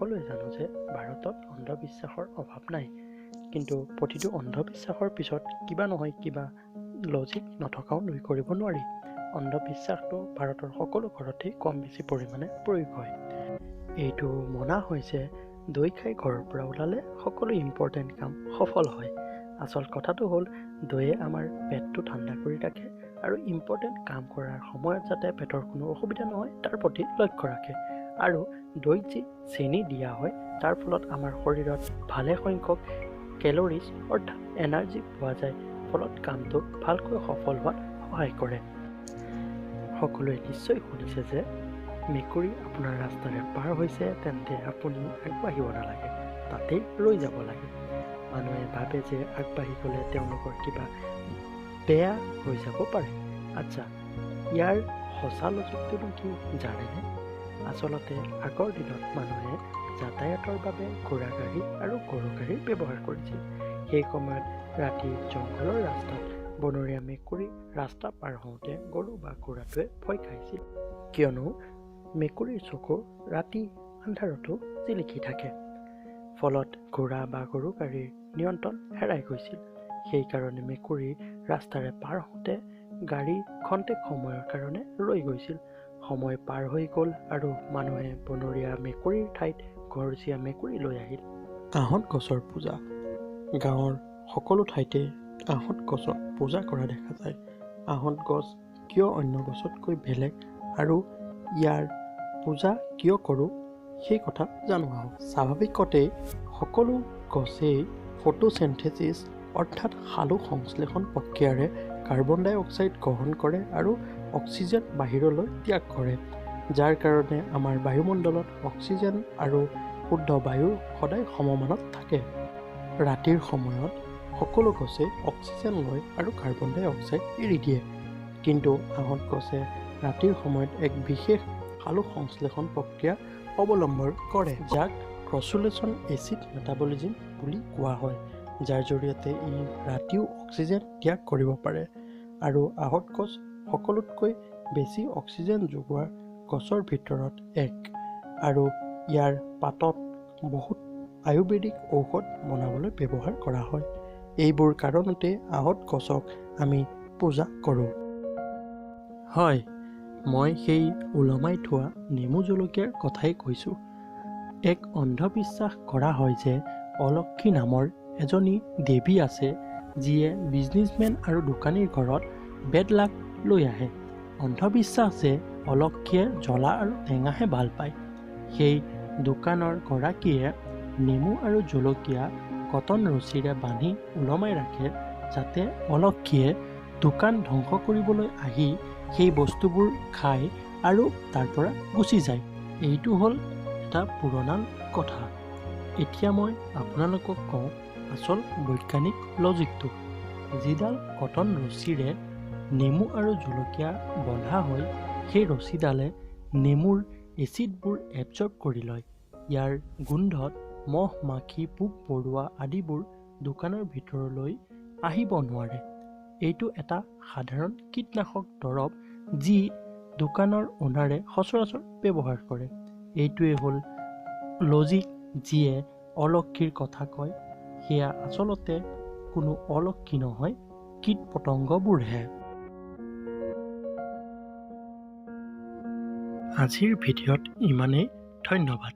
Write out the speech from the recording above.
সকলোৱে জানো যে ভাৰতত অন্ধবিশ্বাসৰ অভাৱ নাই, কিন্তু প্ৰতিটো অন্ধবিশ্বাসৰ পিছত কিবা নহয় কিবা লজিক নথকাও নুই কৰিব নোৱাৰি। অন্ধবিশ্বাসটো ভাৰতৰ সকলো ঘৰতেই কম বেছি পৰিমাণে প্ৰয়োগ হয়। এইটো মনা হৈছে দৈ খাই ঘৰৰ পৰা ওলালে সকলো ইম্পৰ্টেণ্ট কাম সফল হয়। আচল কথাটো হ'ল দৈয়ে আমাৰ পেটটো ঠাণ্ডা কৰি ৰাখে আৰু ইম্পৰ্টেণ্ট কাম কৰাৰ সময়ত যাতে পেটৰ কোনো অসুবিধা নহয় তাৰ প্ৰতি লক্ষ্য ৰাখে। আৰু দৈত যি চেনি দিয়া হয় তাৰ ফলত আমাৰ শৰীৰত ভালে সংখ্যক কেলৰিজ অৰ্থাৎ এনাৰ্জি পোৱা যায়, ফলত কামটো ভালকৈ সফল হোৱাত সহায় কৰে। সকলোৱে নিশ্চয় শুনিছে যে মেকুৰী আপোনাৰ ৰাস্তাৰে পাৰ হৈছে তেন্তে আপুনি আগবাঢ়িব নালাগে, তাতেই ৰৈ যাব লাগে। মানুহে ভাবে যে আগবাঢ়ি গ'লে তেওঁলোকৰ কিবা বেয়া হৈ যাব পাৰে। আচ্ছা, ইয়াৰ সঁচা লজিকটোনো কি জানেনে? আচলতে আগৰ দিনত মানুহে যাতায়াতৰ বাবে ঘোঁৰা গাড়ী আৰু গৰু গাড়ী ব্যৱহাৰ কৰিছিল। সেই সময়ত ৰাতি জংঘলৰ ৰাস্তাত বনৰীয়া মেকুৰী ৰাস্তা পাৰ হওঁতে গৰু বা ঘোঁৰাটোৱে ভয় খাইছিল, কিয়নো মেকুৰীৰ চকু ৰাতি আন্ধাৰতো জিলিকি থাকে। ফলত ঘোঁৰা বা গৰু গাড়ীৰ নিয়ন্ত্ৰণ হেৰাই গৈছিল। সেইকাৰণে মেকুৰী ৰাস্তাৰে পাৰ হওঁতে গাড়ী খন্তেক সময়ৰ কাৰণে ৰৈ গৈছিল। সময় পাৰ হৈ গ'ল আৰু মানুহে বনৰীয়া মেকুৰীৰ ঠাইত ঘৰচীয়া মেকুৰী লৈ আহিল। আহঁত গছৰ পূজা। গাঁৱৰ সকলো ঠাইতে আহঁত গছক পূজা কৰা দেখা যায়। আহঁত গছ কিয় অন্য গছতকৈ বেলেগ আৰু ইয়াৰ পূজা কিয় কৰোঁ সেই কথা জানো আহক। স্বাভাৱিকতেই সকলো গছেই ফটোচিন্থেসিছ অৰ্থাৎ সালোক সংশ্লেষণ প্ৰক্ৰিয়াৰে কাৰ্বন ডাই অক্সাইড গ্ৰহণ কৰে আৰু অক্সিজেন বাহিৰলৈ ত্যাগ কৰে, যাৰ কাৰণে আমাৰ বায়ুমণ্ডলত অক্সিজেন আৰু শুদ্ধ বায়ুৰ সদায় সমমানত থাকে। ৰাতিৰ সময়ত সকলো গছে অক্সিজেন লয় আৰু কাৰ্বন ডাই অক্সাইড এৰি দিয়ে, কিন্তু আহঁত গছে ৰাতিৰ সময়ত এক বিশেষ সালোক সংশ্লেষণ প্ৰক্ৰিয়া অৱলম্বন কৰে, যাক ক্ৰচুলেশ্যন এচিড মেটাবলিজিম বুলি কোৱা হয়, যাৰ জৰিয়তে ই ৰাতিও অক্সিজেন ত্যাগ কৰিব পাৰে। আৰু আহঁত গছ সকলোতকৈ বেছি অক্সিজেন যোগোৱা গছৰ ভিতৰত এক, আৰু ইয়াৰ পাতত বহুত আয়ুৰ্বেদিক ঔষধ বনাবলৈ ব্যৱহাৰ কৰা হয়। এইবোৰ কাৰণতে আহঁত গছক আমি পূজা কৰোঁ। হয়, মই সেই ওলমাই থোৱা নেমু জলকীয়াৰ কথাই কৈছোঁ। এক অন্ধবিশ্বাস কৰা হয় যে অলক্ষী নামৰ এজনী দেৱী আছে যিয়ে বিজনেছমেন আৰু দোকানীৰ ঘৰত বেড লাক লৈ আহে। অন্ধবিশ্বাস যে অলক্ষীয়ে জ্বলা আৰু টেঙাহে ভাল পায়। সেই দোকানৰ গৰাকীয়ে নেমু আৰু জলকীয়া কটন ৰছীৰে বান্ধি ওলমাই ৰাখে, যাতে অলক্ষীয়ে দোকান ধ্বংস কৰিবলৈ আহি সেই বস্তুবোৰ খায় আৰু তাৰ পৰা গুচি যায়। এইটো হ'ল এটা পুৰণা কথা। এতিয়া মই আপোনালোকক কওঁ আচল বৈজ্ঞানিক লজিকটো। যিডাল কটন ৰছীৰে নেমু আৰু জলকীয়া বন্ধা হয়, সেই ৰছীডালে নেমুৰ এচিডবোৰ এবজৰ্ব কৰি লয়। ইয়াৰ গোন্ধত মহ মাখি পোক পৰুৱা আদিবোৰ দোকানৰ ভিতৰলৈ আহিব নোৱাৰে। এইটো এটা সাধাৰণ কীটনাশক দৰৱ যি দোকানৰ অ'নাৰে সচৰাচৰ ব্যৱহাৰ কৰে। এইটোৱে হ'ল লজিক যিয়ে অলক্ষীৰ কথা কয়। সেয়া আচলতে কোনো অলক্ষী নহয়, কীট পতংগবোৰহে। আজিৰ ভিডিঅ'ত ইমানেই। ধন্যবাদ।